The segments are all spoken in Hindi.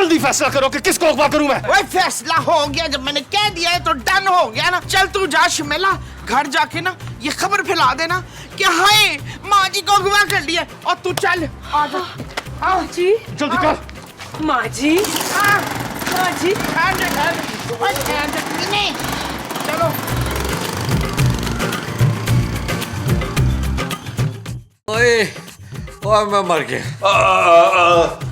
जल्दी फैसला करो कि किसको अगवा करूं मैं। वही फैसला हो गया, जब मैंने कह दिया है तो डन हो गया ना। चल तू जा शमेला, घर जाके ना ये खबर फैला देना कि हाय माँ जी को अगवा कर लिया। और तू चल आजा। माँ जी, जल्दी कर। माँ जी, माँ जी, चलो। ओए, ओए मैं मर गया।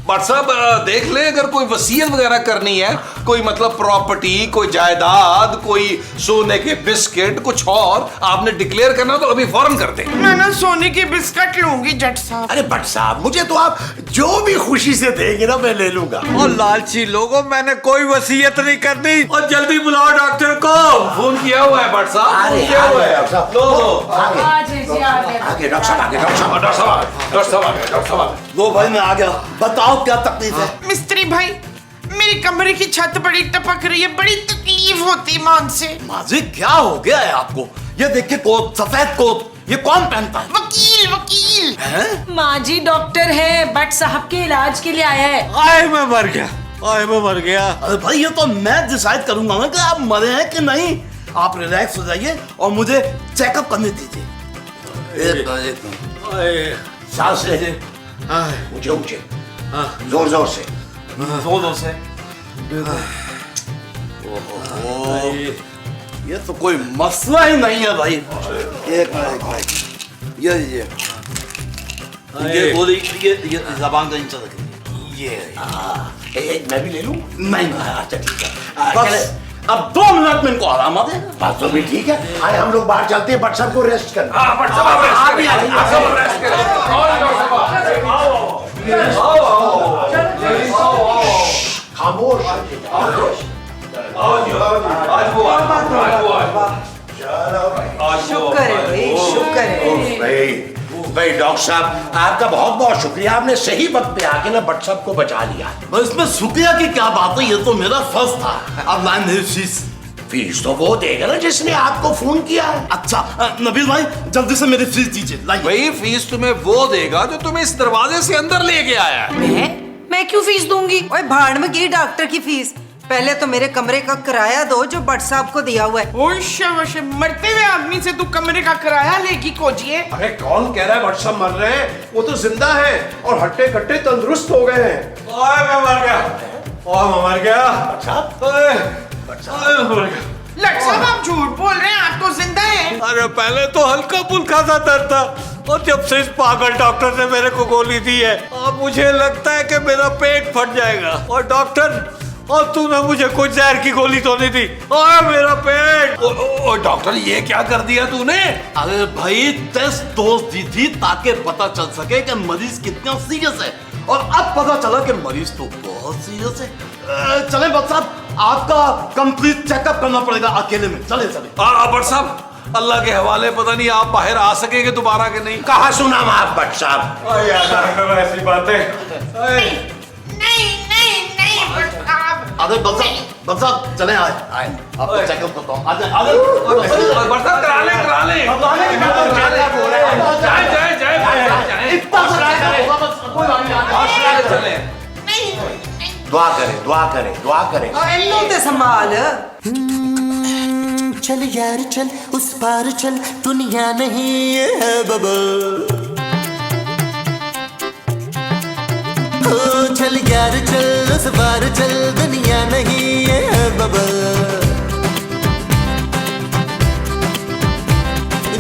बट साहब देख ले, अगर कोई वसीयत वगैरह करनी है, कोई मतलब प्रॉपर्टी, कोई जायदाद, कोई सोने के बिस्किट, कुछ और आपने डिक्लेयर करना तो अभी फौरन कर दे। मैं ना सोने की बिस्किट लूंगी जट साहब। अरे भट्ट साहब, मुझे तो आप जो भी खुशी से देंगे ना मैं ले लूंगा। और लालची लोगों, मैंने कोई वसीयत नहीं करनी। और जल्दी बुलाओ डॉक्टर को। फोन किया हुआ है बट साहब, फोन किया हुआ है। लो आगे डॉक्टर साहब, आगे डॉक्टर साहब, डॉक्टर साहब, डॉक्टर साहब, डॉक्टर साहब। लो भाई मैं आ गया, बताओ क्या तकलीफ है। मिस्त्री भाई, मेरी कमरे की छत बड़ी टपक रही है, बड़ी तकलीफ होती है मान से। माजी क्या हो गया है आपको? ये देखिए कोट, सफेद कोट, ये कौन पहनता है? वकील वकील हैं? माँ जी डॉक्टर है, बट साहब के इलाज के लिए आया है। आए मैं मर गया, आए मैं मर गया। अरे भाई ये तो मैं डिसाइड करूंगा ना कि आप मरे हैं कि नहीं। आप रिलैक्स हो जाइए और मुझे चेकअप करने दीजिए। एक मिनट, सांस ले, ऊंचे ऊंचे, जोर जोर से, जोर जोर से। ओहो, ये तो कोई मसला ही नहीं है भाई। एक मिनट, ये गोली, ये जबान का नीचे रखिए। ये मैं भी ले लूं? नहीं, अच्छा ठीक है। बस अब 2 मिनट में इनको आराम आ देगा। बात तो भी ठीक है। आए हम लोग बाहर चलते हैं, बट सबको रेस्ट करना। हाँ बट साहब, आप रेस्ट करें। खामोश। शुक्र है भाई, शुक्र है। भाई डॉक्टर साहब, आपका बहुत बहुत शुक्रिया, आपने सही वक्त पे आके ना बट साहब को बचा लिया। बस इसमें शुक्रिया की क्या बात है, ये तो मेरा फर्ज था। अब लाइन मेरी फीस तो वो देगा ना जिसने आपको फोन किया है। अच्छा नबील भाई, जल्दी से मेरी फीस दीजिए। लाइए। भाई फीस तुम्हें वो देगा जो तुम्हें इस दरवाजे से अंदर लेके आया है। मैं क्यों फीस दूंगी? ओए भाड़ में गई डॉक्टर की फीस। पहले तो मेरे कमरे का किराया दो जो बट साहब को दिया हुआ है। ओश मरते हुए आदमी से तू कमरे का किराया लेगी कोजिए। अरे कौन कह रहा है बट साहब मर रहे हैं? वो तो जिंदा है और हट्टे कट्टे तंदुरुस्त हो गए हैं। ओए मैं मर गया, ओए मैं मर गया। ओए, ओए मैं मर गया। लट साहब आप झूठ बोल रहे हैं, आप तो जिंदा हैं। अरे पहले तो हल्का फुल्का सा दर्द था, और जब से इस पागल डॉक्टर ने मेरे को गोली दी है, अब मुझे लगता है कि मेरा पेट फट जाएगा। और डॉक्टर, और तूने मुझे कुछ जहर की गोली तो नहीं दी? ओए मेरा पेट। ओ डॉक्टर, ये क्या कर दिया तूने? अरे भाई टेस्ट डोज दी थी ताकि पता चल सके कि मरीज कितना सीरियस है, और अब पता चला कि मरीज तो बहुत सीरियस है। चले बट साहब, आपका कंप्लीट चेकअप करना पड़ेगा अकेले में। चले चले। बट साहब, अल्लाह के हवाले, पता नहीं आप बाहर आ सकेंगे दोबारा के नहीं। कहा सुना आप बट साहब? ऐसी बातें। नहीं नहीं नहीं बट साहब। अरे बट साहब चले, आए आए आपको चेकअप करता हूँ। आजा आजा। बट साहब करा ले, करा ले। जाए चले। दुआ करें, दुआ करें, दुआ करें। इल्लू ते संभाल। चल यार चल, उस पार चल, दुनिया नहीं ये है बबल। ओ चल यार चल, उस पार चल, दुनिया नहीं ये है बबल।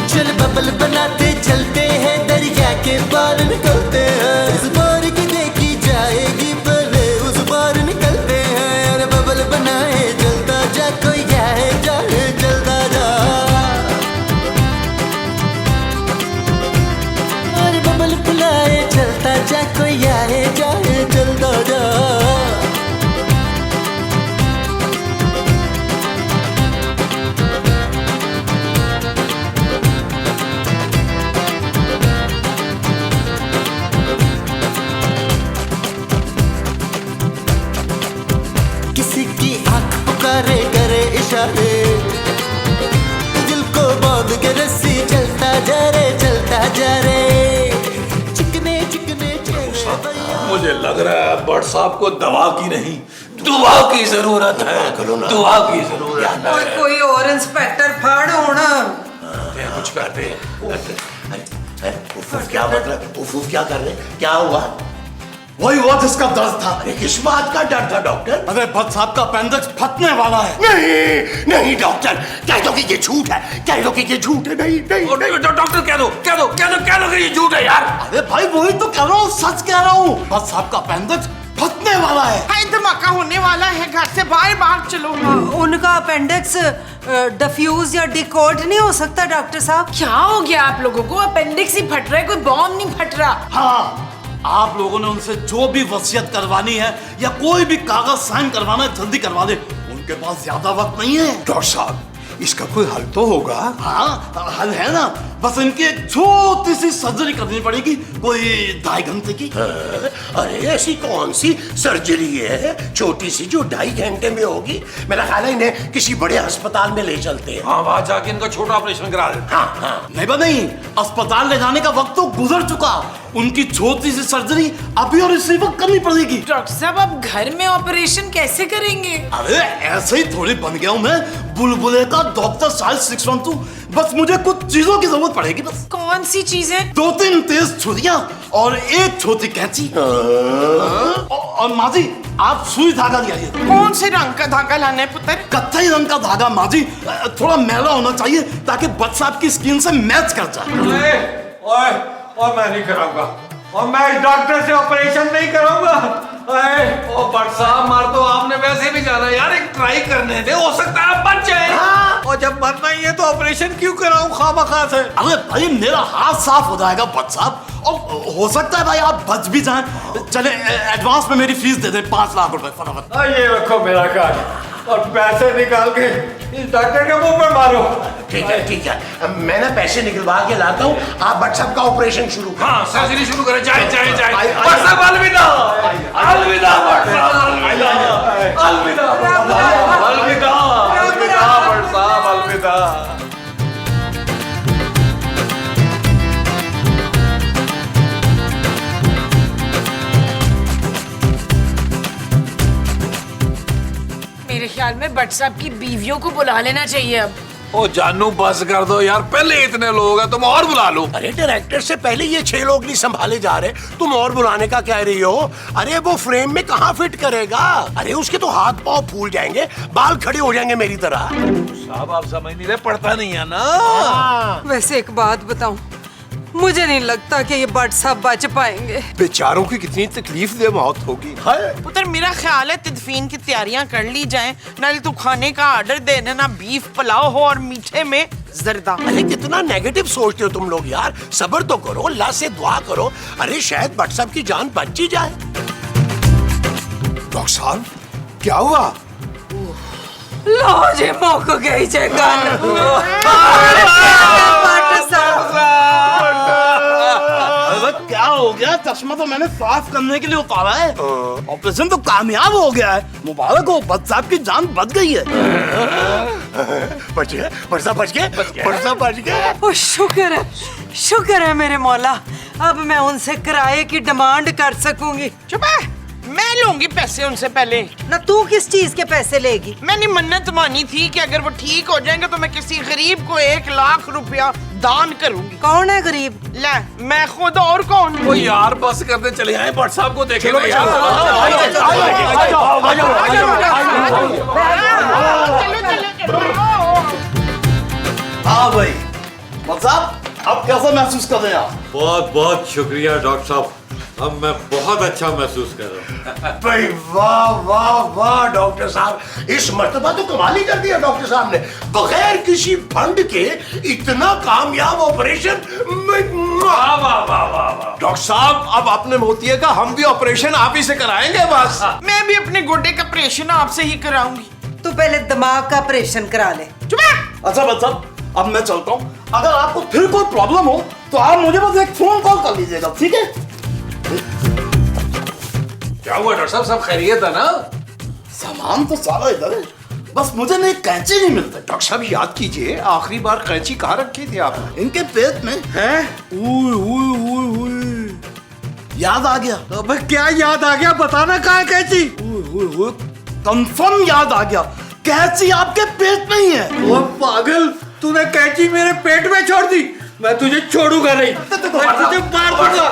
चल बबल बनाते चलते हैं, दरिया के पार निकलते हैं। इस बार की देखी जाएगी, पहले उस पार निकलते हैं। अरे बबल बनाए चलता जा, कोई जाए जाए चलता जा। अरे बबल बुलाए चलता जा, कोई आए जाए चलता जा। मुझे लग रहा है भट्ट साहब को दवा की नहीं, दुआ की जरूरत है। दुआ की जरूरत और है। कोई और इंस्पेक्टर फाड़ होना। कुछ करते उफ, क्या मतलब उफ क्या कर रहे, क्या हुआ? वही हुआ जिसका दर्द था। अरे किस बात का डर था डॉक्टर? अरे भट्ट साहब का अपेंडिक्स फटने वाला है। नहीं नहीं डॉक्टर, कह दो कि ये झूठ है, कह दो कि ये झूठ है। नहीं नहीं नहीं। डॉक्टर कह दो कि ये झूठ है यार। अरे भाई वही तो कह रहा हूँ, सच कह रहा हूँ। भट्ट साहब का अपेंडिक्स फटने वाला है। हाय धमाका होने वाला है, घर से बाहर चलो। उनका अपेंडिक्स डिफ्यूज या डिकोड नहीं हो सकता डॉक्टर साहब? क्या हो गया आप लोगों को? अपेंडिक्स ही फट रहा है, कोई बॉम्ब नहीं फट रहा। हाँ, आप लोगों ने उनसे जो भी वसीयत करवानी है या कोई भी कागज साइन करवाना है जल्दी करवा दे, उनके पास ज्यादा वक्त नहीं है। डॉक्टर साहब, इसका कोई हल तो होगा? हाँ हल है ना, बस इनकी एक छोटी सी सर्जरी करनी पड़ेगी, कोई 2.5 घंटे की। अरे ऐसी कौन सी सर्जरी है छोटी सी जो 2.5 घंटे में होगी? मेरा ख्याल है इन्हें किसी बड़े अस्पताल में ले चलते हैं। हाँ, वहां जाके इनका छोटा ऑपरेशन करा देते। हाँ हाँ। नहीं, अस्पताल ले जाने का वक्त तो गुजर चुका। उनकी छोटी सी सर्जरी अभी और इसी वक्त करनी पड़ेगी। डॉक्टर साहब आप घर में ऑपरेशन कैसे करेंगे? अरे ऐसे ही थोड़ी बन गया हूँ मैं, बुलबुले का डॉक्टर साइज 612। बस मुझे कुछ चीजों की जरूरत पड़ेगी बस। कौन सी चीजें? 2-3 तेज छुरियां और एक छोटी कैंची। और माँ जी आप सुई धागा लियाइए। कौन से रंग का धागा लाना है पुत्र? कत्थई रंग का धागा माँ जी, थोड़ा मैला होना चाहिए ताकि भट्ट साहब की स्किन से मैच कर जाए। और मैं नहीं कराऊंगा, और मैं इस डॉक्टर से ऑपरेशन नहीं कराऊंगा। ओ भट्ट साहब, मार तो आपने वैसे भी जाना यार, एक ट्राई करने दे, हो सकता है आप बच जाए। और जब मरना ही है तो ऑपरेशन क्यों कराऊं खामखा से? अरे भाई मेरा हाथ साफ हो जाएगा भट्ट साहब, और हो सकता है भाई आप बच भी जाएं। चले एडवांस में मेरी फीस दे दे 5 लाख रुपए फटाफट। ये रखो मेरा कार्ड और पैसे निकाल के इस डॉक्टर के मुंह पर मारो। ठीक है, मैं ना पैसे निकलवा के लाता हूँ, आप भट्ट साहब का ऑपरेशन शुरू करो। हाँ, सर्जरी शुरू करें। जाए भट्ट साहब, अलविदा अलविदा भट्ट साहब, अलविदा अलविदा अलविदा अलविदा भट्ट साहब, अलविदा। मेरे ख्याल में भट्ट साहब की बीवियों को बुला लेना चाहिए अब। ओ जानू बस कर दो यार, पहले इतने लोग हैं, तुम और बुला लो। अरे डायरेक्टर से पहले ये 6 लोग नहीं संभाले जा रहे, तुम और बुलाने का कह रही हो? अरे वो फ्रेम में कहाँ फिट करेगा? अरे उसके तो हाथ पांव फूल जाएंगे, बाल खड़े हो जाएंगे मेरी तरह। साहब आप समझ नहीं रहे, पढ़ता नहीं है ना। वैसे एक बात बताऊं, मुझे नहीं लगता कि ये भट्ट साहब बच पाएंगे। बेचारों की कितनी तकलीफ दे मौत होगी। पुत्र मेरा ख्याल है तदफीन की तैयारियां कर ली जाएं, नाले तू खाने का ऑर्डर दे देना, बीफ पुलाव हो और मीठे में जर्दा। अरे कितना नेगेटिव सोचते हो तुम लोग यार, सब्र तो करो, अल्लाह से दुआ करो। अरे शायद भट्ट साहब की जान बच ही जाए। डॉक्टर साहब क्या हुआ? लो जी मौक गई जगन। क्या हो गया? चश्मा तो मैंने साफ करने के लिए उतारा है। ऑपरेशन तो कामयाब हो गया है, मुबारक हो, भट्ट साहब की जान बच गई है। बच गए भट्ट साहब, बच गए। ओ शुक्र है मेरे मौला, अब मैं उनसे किराए की डिमांड कर सकूंगी। चुप है, मैं लूंगी पैसे उनसे पहले। ना तू किस चीज के पैसे लेगी? मैंने मन्नत मानी थी कि अगर वो ठीक हो जाएंगे तो मैं किसी गरीब को 1 लाख रुपया दान करूंगी। कौन है गरीब? ले मैं खुद, और कौन? ओ यार बस करते चले आए, भट्ट साहब को देखे ना यार। हाँ भाई भट्ट साहब, अब कैसा महसूस कर रहे हैं आप? बहुत बहुत शुक्रिया डॉक्टर साहब, अब मैं बहुत अच्छा महसूस कर रहा हूँ। भाई वाह वाह वाह डॉक्टर साहब, इस मर्तबा तो कमाल ही कर दिया डॉक्टर साहब ने, बगैर किसी फंड के इतना कामयाब ऑपरेशन। वाह वाह वाह वाह। डॉक्टर साहब अब आपने मोतिये का, हम भी ऑपरेशन आप ही से कराएंगे बस। मैं भी अपने गोडे का ऑपरेशन आपसे ही कराऊंगी। तू पहले दिमाग का ऑपरेशन करा ले। चुप है। अच्छा भट्ट साहब, अब मैं चलता हूँ। अगर आपको फिर कोई प्रॉब्लम हो तो आप मुझे बस एक फोन कॉल कर लीजिएगा, ठीक है? क्या हुआ डॉक्टर साहब, सब खैरियत है ना? सामान तो सारा इधर है, बस मुझे नहीं कैंची नहीं मिलता। डॉक्टर साहब याद कीजिए, आखिरी बार कैंची कहाँ रखी थी आपने? इनके पेट में है। याद आ गया। अबे क्या याद आ गया, बताना कहाँ है कैंची? कंफर्म याद आ गया, कैंची आपके पेट में ही है। वो पागल, तूने कैंची मेरे पेट में छोड़ दी। मैं तुझे छोड़ूंगा नहीं, मैं तुझे मार दूंगा।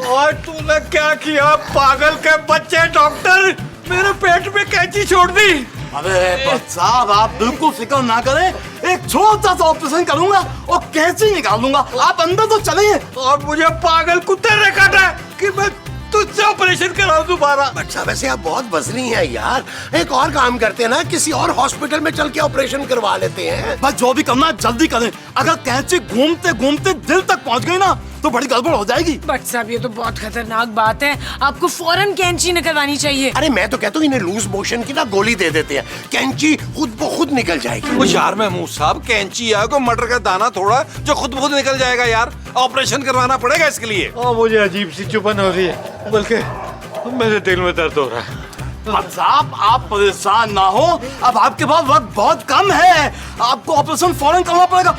और तूने क्या किया पागल के बच्चे? डॉक्टर, मेरे पेट में कैंची छोड़ दी। अरे साहब, आप बिल्कुल फिक्र ना करें, एक छोटा सा ऑपरेशन करूंगा और कैंची निकाल दूंगा। आप अंदर तो चलिए। और मुझे पागल कुत्ते ने काटा है कि मैं तुझसे ऑपरेशन कराऊं दोबारा। अच्छा, वैसे आप बहुत वजनी हैं यार। एक और काम करते हैं ना, किसी और हॉस्पिटल में चल के ऑपरेशन करवा लेते हैं। बस जो भी करना है जल्दी करें। अगर कैंची घूमते घूमते दिल तक पहुंच गई ना तो बड़ी गड़बड़ हो जाएगी। बट साहब ये तो बहुत खतरनाक बात है, आपको फौरन कैंची निकलवानी चाहिए। अरे मैं तो कहता हूँ इन्हें लूज मोशन की ना गोली दे देते हैं, कैंची खुद ब खुद निकल जाएगी। वो यार महमूद साहब, कैंची है कोई मटर का दाना थोड़ा जो खुद ब खुद निकल जाएगा यार। ऑपरेशन करवाना पड़ेगा इसके लिए। और मुझे अजीब सी चुभन हो रही है, बल्कि मेरे दिल में दर्द हो रहा है। साहब आप परेशान ना हो, अब आपके पास वक्त बहुत कम है। आपको ऑपरेशन फौरन करना पड़ेगा।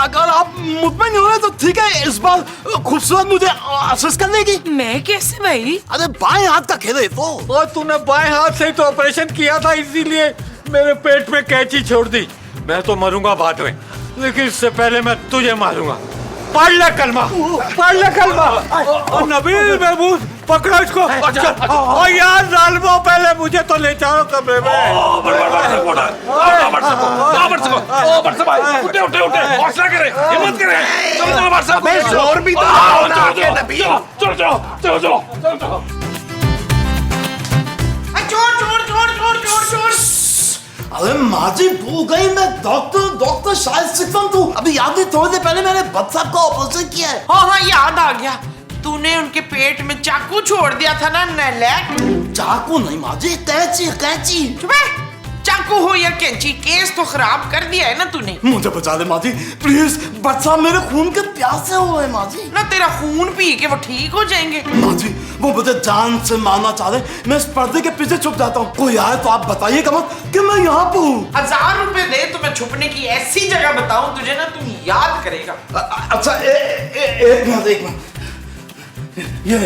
अगर आप मुतमईन हो रहे तो ठीक है, इस बार खूबसूरत मुझे असिस्ट करने की। मैं कैसे भाई? अरे बाएं हाथ का खेल है तो। और तूने बाएं हाथ से ही तो ऑपरेशन किया था, इसीलिए मेरे पेट में कैंची छोड़ दी। मैं तो मरूंगा बाद में, लेकिन इससे पहले मैं तुझे मारूंगा। पढ़ ले कलमा, पढ़ ले कलमा। और नबील महमूद, पकड़ो इसको। और यार जालिमो, पहले मुझे तो ले जाओ कमरे में। जोर भी अरे माजी भूल गई, मैं डॉक्टर शायद सिकंद हूँ। अभी याद नहीं, थोड़ी देर पहले मैंने बच्चा साहब का ऑपरेशन किया है। हाँ हाँ याद आ गया, तूने उनके पेट में चाकू छोड़ दिया था ना नैलेक। चाकू नहीं माजी, कैंची कैंची। चुप है, चाकू हो या कैंची, केस तो खराब कर दिया है ना तूने। मुझे बचा दे माजी प्लीज, बच्चा मेरे खून के प्यासे हुए हैं माजी। ना तेरा खून पी के वो ठीक हो जाएंगे। माजी वो मुझे जान से मारना चाह रहे, मैं इस पर्दे के पीछे छुप जाता हूँ। कोई आए तो आप बताइएगा मत कि मैं यहाँ पे हूँ। 1000 रुपए दे तो मैं छुपने की ऐसी जगह बताऊं तुझे ना, तू याद करेगा। अच्छा एक मिनट ये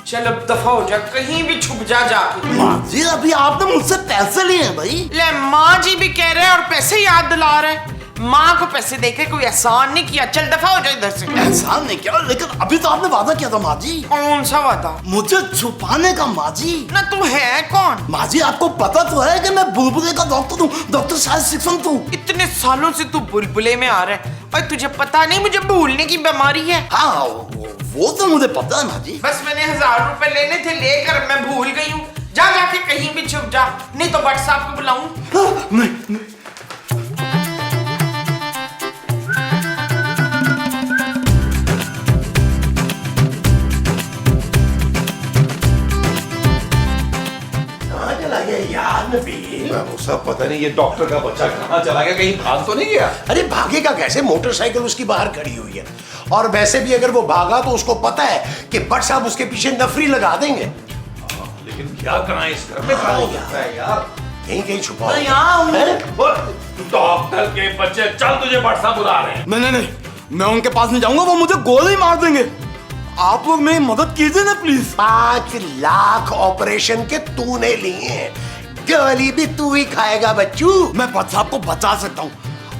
चल अब दफा हो जा, कहीं भी छुप जा जाके। माँ जी अभी आपने मुझसे पैसे लिए हैं भाई। ले माँ जी भी कह रहे हैं और पैसे याद दिला रहे हैं। माँ को पैसे देके कोई एहसान नहीं किया, चल दफा हो जा इधर से। एहसान नहीं किया, लेकिन अभी तो आपने वादा किया था माँ जी। कौन सा वादा? मुझे छुपाने का माँ जी। ना तू है कौन? माँ जी आपको पता तो है कि मैं बुलबुले का डॉक्टर हूँ, डॉक्टर शायद सिकंद हूँ। इतने सालों से तू बुलबुले में आ रहा है और तुझे पता नहीं मुझे भूलने की बीमारी है? हाँ वो तो मुझे पता है माँ जी। बस मैंने 1000 रुपए लेने थे, लेकर मैं भूल गई हूँ। जा जाके कहीं भी छुप जा, नहीं तो व्हाट्सएप को बुलाऊं। नहीं सब पता नहीं ये डॉक्टर का बच्चा कहाँ चला गया, कहीं भाग तो नहीं गया? अरे भागेगा कैसे, मोटरसाइकिल उसकी बाहर खड़ी हुई है। और वैसे भी अगर वो भागा तो उसको पता है कि बट साहब उसके पीछे नफरी लगा देंगे। लेकिन क्या कराएं, इस घर में क्या हो सकता है यार? कहीं कहीं छुपा डॉक्टर के बच्चे, चल तुझे व्हाट्सएप बुला रहे हैं। नहीं मैं उनके पास नहीं जाऊंगा, वो मुझे गोली मार देंगे। आप लोग मेरी मदद कीजिए ना प्लीज। 5 लाख ऑपरेशन के तूने लिए हैं, गोली भी तू ही खाएगा बच्चू। मैं बट साहब को बचा सकता हूँ,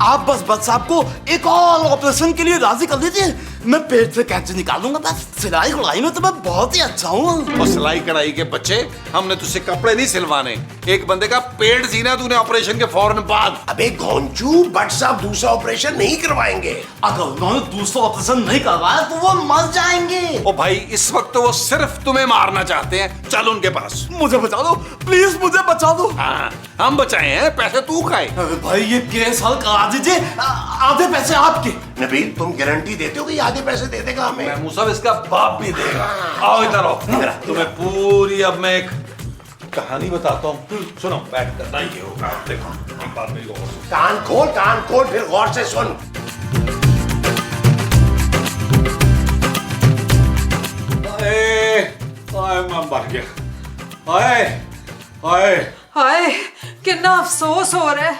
आप बस बट साहब को एक और ऑपरेशन के लिए राजी कर दीजिए। मैं पेट से कैंची निकाल दूंगा। बस सिलाई कढ़ाई में तो मैं बहुत ही अच्छा हूँ। और सिलाई कढ़ाई के बच्चे, हमने तुझसे कपड़े नहीं सिलवाने, एक बंदे का पेट सीना तूने ऑपरेशन के फौरन बाद। अबे घोंचू, बट साहब दूसरा ऑपरेशन नहीं करवाएंगे। अगर उन्होंने दूसरा ऑपरेशन नहीं करवाया तो वो मर जाएंगे। ओ भाई, इस वक्त तो वो सिर्फ तुम्हें मारना चाहते हैं, चल उनके पास। मुझे बचा दो प्लीज, मुझे बचा दो। हाँ, हम बचाए हैं, पैसे तू खाए। अरे भाई ये केस हल करा दीजिए, आधे पैसे आपके। नबील तुम गारंटी देते हो कि आधे पैसे दे देगा हमें? महमूद साहब इसका बाप भी देगा। आओ इधर आओ, तुम्हें पूरी अब मैं एक कहानी बताता हूँ, सुनो बैठ कर। नहीं ये होगा, देखो एक बात मेरी गौर से। कान खोल फिर गौर से सुन। हाय मैं मर गया। हाय हाय हाय कितना अफसोस हो रहा है।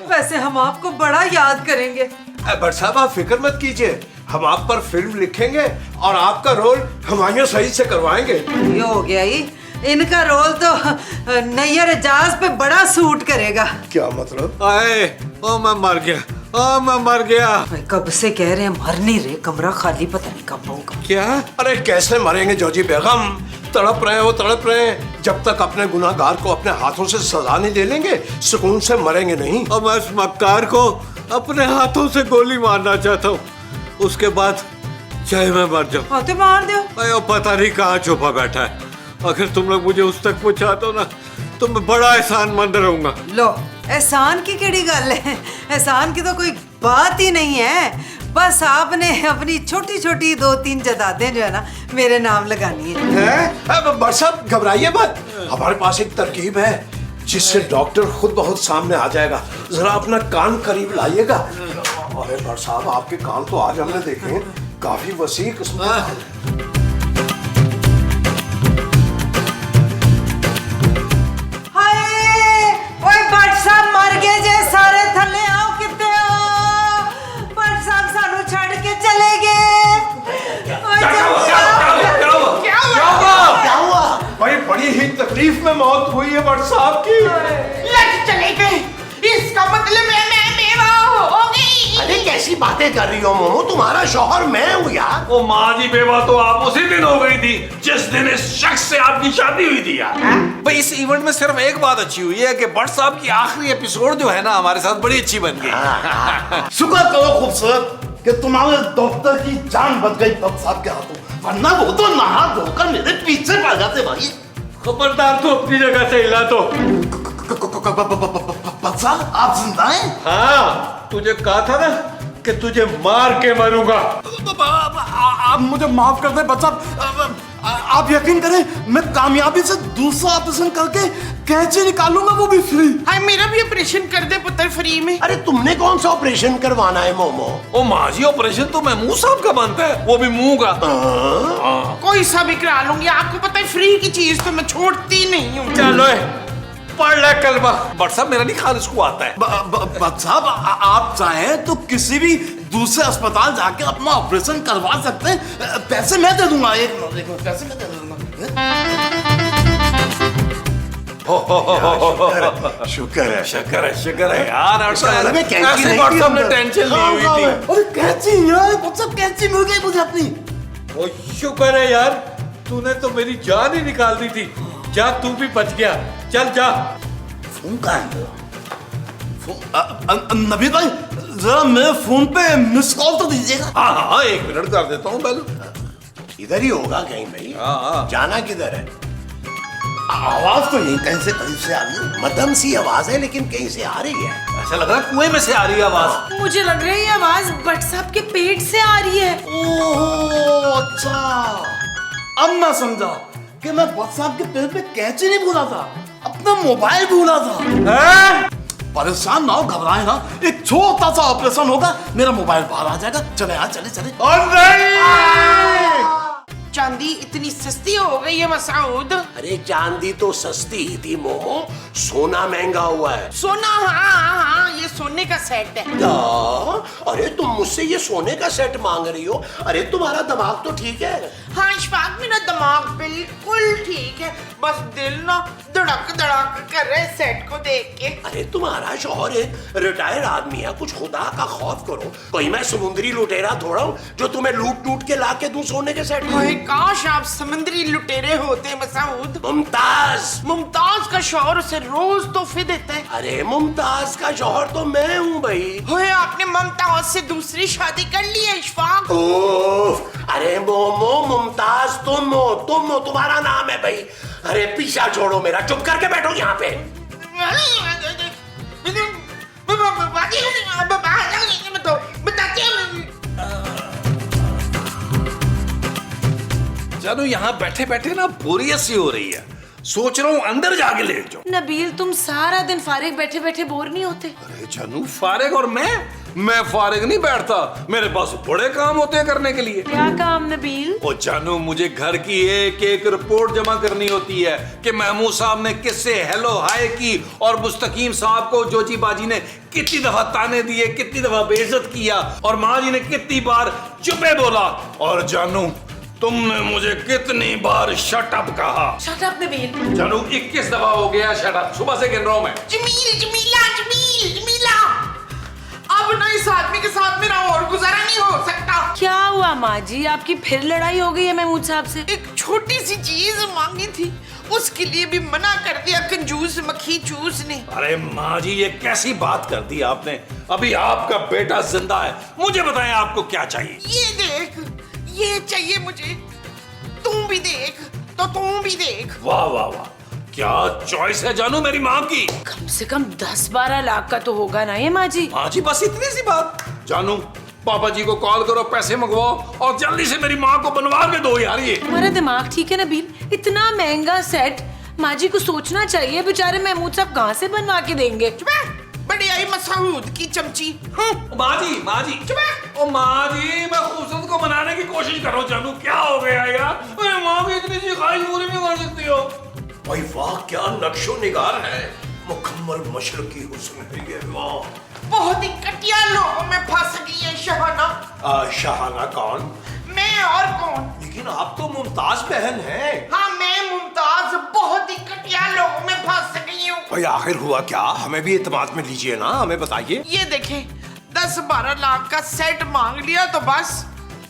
वैसे हम आपको बड़ा याद करेंगे। भट्ट साहब आप फिक्र मत कीजिए, हम आप पर फिल्म लिखेंगे और आपका रोल हुमायूं सईद से करवाएंगे। ये हो गया ही, इनका रोल तो नैयर एजाज पे बड़ा सूट करेगा। क्या मतलब? हाय ओ मैं मर गया, ओ मैं मर गया। मैं कब से कह रहे हैं मर नहीं रहे, कमरा खाली पता नहीं कब होगा। क्या? अरे कैसे मरेंगे जॉजी बेगम, तड़प रहे हैं वो तड़प रहे हैं। जब तक अपने गुनाहगार को अपने हाथों से सजा नहीं दे लेंगे सुकून से मरेंगे नहीं। और मैं इस मक्कार को अपने हाथों से गोली मारना चाहता हूँ, उसके बाद चाहे मैं मर जाऊँ। हाँ तो मार दो। अयो पता नहीं कहाँ छुपा बैठा है। अगर तुम लोग मुझे उस तक पहुँचा दो ना तो मैं बड़ा एहसानमंद रहूंगा। लो एहसान की केड़ी गल है, एहसान की तो कोई बात ही नहीं है। बस आपने अपनी छोटी छोटी 2-3 जदादें जो है ना मेरे नाम लगानी है। भट्ट साहब घबराइए मत, हमारे पास एक तरकीब है जिससे डॉक्टर खुद बहुत सामने आ जाएगा। जरा अपना कान करीब लाइएगा। अरे भट्ट साहब आपके कान तो आज हमने देखे हैं काफी वसी किस्म के। मर गए जे सारे थले आओ कितने हो। भट्ट साहब सानू छड़ के चले गए। क्या हुआ? भाई बड़ी ही तकलीफ में मौत हुई है भट्ट साहब की। लट चले गए, इसका मतलब मैं बेवा हो गई। अरे कैसी बातें कर रही हो मोमो, तुम्हारा शौहर मैं हूँ यार। वो माँ जी बेवा तो आप उसी दिन हो गई थी जिस दिन इस शख्स से आपकी शादी हुई थी यार। भाई इस इवेंट में सिर्फ एक बात अच्छी हुई है कि भट्ट साहब की आखिरी एपिसोड जो है ना हमारे साथ बड़ी अच्छी बन गई। शुक्र करो खूबसूरत कि तुम्हारे डॉक्टर की जान बच गई भट्ट साहब के हाथों, वरना वो तो नहा धोकर मेरे पीछे पड़ जाते भाई। खबरदार तो अपनी जगह से हिला तो। भट्ट साहब आप जिंदा हैं? हाँ तुझे कहा था ना कि तुझे मार के मरूंगा। आप मुझे माफ कर दें भट्ट साहब, आप यकीन करें मैं कामयाबी से दूसरा ऑपरेशन करके कैंची निकालूंगा, वो भी फ्री। हाय मेरा भी ऑपरेशन कर दे पुत्र फ्री में। अरे तुमने कौन सा ऑपरेशन करवाना है मोमो? ओ माँ जी ऑपरेशन तो महमूद साहब का बनता है, वो भी मुंह का। कोई सा भी करा लूंगी, आपको पता है फ्री की चीज तो मैं छोड़ती नहीं हूँ। चलो पढ़ ले कलमा। भट्ट साहब मेरा नहीं ख्याल इसको आता है। भट्ट साहब आप चाहें तो किसी भी दूसरे अस्पताल जाके अपना ऑपरेशन करवा सकते हैं, पैसे मैं दे दूंगा। एक मिनट पैसे मैं दे दूंगा। शुक्र है शुक्र है यार। घर में कैंची नहीं भट्ट थी साहब ने अंदर। टेंशन ली हुई थी। अरे कैंची यार, भट्ट साहब कैंची मिल गई मुझे अपनी। ओ शुक्र है यार, तूने तो मेरी जान ही निकाल दी थी। जा तू भी बच गया, चल जा। फोन कहाँ है? नबी भाई जरा मेरे फोन पे मिस कॉल तो दीजिएगा। हाँ हाँ 1 मिनट कर देता हूँ पहले। इधर ही होगा कहीं भाई। जाना किधर है? आवाज तो यही कहीं से कहीं से आ रही है। मध्यम सी आवाज है लेकिन कहीं से आ रही है। ऐसा लग रहा है कुएं में से आ रही है आवाज। मुझे लग रहा है ये आवाज भट्ट साहब के पेट से आ रही है। ओह अच्छा, अब मैं समझा कि मैं भट्ट साहब के पेट पे कैंची नहीं भूला था, अपना मोबाइल भूला था। परेशान ना हो, घबराए ना, एक छोटा सा ऑपरेशन होगा, मेरा मोबाइल बाहर आ जाएगा। चले यार चले चले। चांदी इतनी सस्ती हो गई है मसूद। अरे चांदी तो सस्ती ही थी मोमो, सोना महंगा हुआ है। सोना हाँ, ये सोने का सेट है। क्या? अरे तुम मुझसे ये सोने का सेट मांग रही हो? अरे तुम्हारा दिमाग तो ठीक है। हाँ इशफाक मेरा दिमाग बिल्कुल ठीक है, बस दिल ना धड़क धड़क कर रहे सेट को देख के। अरे तुम्हारा शौहर एक रिटायर्ड आदमी है, कुछ खुदा का खौफ करो। कोई मैं समुद्री लुटेरा थोड़ा हूँ जो तुम्हें लूट लूट के ला के दूं सोने के सेट में। काश आप समुद्री लुटेरे होते मसूद। मुमताज का शौहर उसे रोज तोहफे देता है। अरे मुमताज का शौहर तो मैं हूँ भाई। होए आपने मुमताज से दूसरी शादी कर ली है इशफाक। अरे मोमो मुमताज तुम हो, तुम्हारा नाम है भाई। अरे पीछा छोड़ो मेरा, चुप करके बैठो यहाँ पे। जानू यहाँ बैठे बैठे ना बोरियत सी हो रही है। सोच रहा हूँ अंदर जाके लेट जाऊं। नबील, तुम सारा दिन फारिग बैठे बैठे बोर नहीं होते? अरे जानू, फारिग और मैं फारिग नहीं बैठता, मेरे पास बड़े काम होते हैं करने के लिए। क्या काम नबील? ओ जानू, मुझे घर की एक एक रिपोर्ट जमा करनी होती है कि महमूद साहब ने किससे हेलो हाय की और मुस्तकीम साहब को जोजी बाजी ने कितनी दफा ताने दिए, कितनी दफा बेइज्जत किया और माँ जी ने कितनी बार चुपे बोला, और जानू तुमने मुझे कितनी बार शट अप कहा। Shut up Nabeel. जानू 21 दफा हो गया शट अप, सुबह से गिन रहा हूं मैं। जमीला, अब ना इस आदमी के साथ मेरा और गुजारा नहीं हो सकता। क्या हुआ माँ जी, आपकी फिर लड़ाई हो गई है महमूद साहब से? एक छोटी सी चीज मांगी थी, उसके लिए भी मना कर दिया कंजूस मक्खी चूस ने। अरे माँ जी, ये कैसी बात कर दी आपने? अभी आपका बेटा जिंदा है, मुझे बताएं आपको क्या चाहिए। ये देख, ये चाहिए मुझे, तुम भी देख तो तुम भी देख। वाह वाह वाह, क्या चॉइस है जानू मेरी माँ की। कम से कम 10-12 लाख का तो होगा ना ये माँ जी? माँ जी बस इतनी सी बात। जानू, पापा जी को कॉल करो, पैसे मंगवाओ और जल्दी से मेरी माँ को बनवा के दो यार। ये तुम्हारा दिमाग ठीक है नबील? इतना महंगा सेट माँ जी को सोचना चाहिए, बेचारे महमूद साहब कहाँ से बनवा के देंगे? बड़ी आई मसऊद की चमची। माँ जी ओ माँ जी, मैं खूबसूरत को मनाने की कोशिश कर रहा हूँ। जानू क्या हो गया यार, मेरी माँ की इतनी सी ख्वाहिश पूरी नहीं कर सकती हो? भाई वाह, क्या नक्शो निगार है, मुकम्मल मशरकी हुस्न है ये, वाह। बहुत ही घटिया लोगों में फंस गई है शहाना। शहाना कौन? मैं और कौन? लेकिन आप तो मुमताज बहन हैं। हाँ, मैं मुमताज बहुत ही घटिया लोगों में फंस गई हूँ। भाई आखिर हुआ क्या, हमें भी इत्मीनान में लीजिए ना, हमें बताइए। ये देखें, 10-12 लाख का सेट मांग लिया तो बस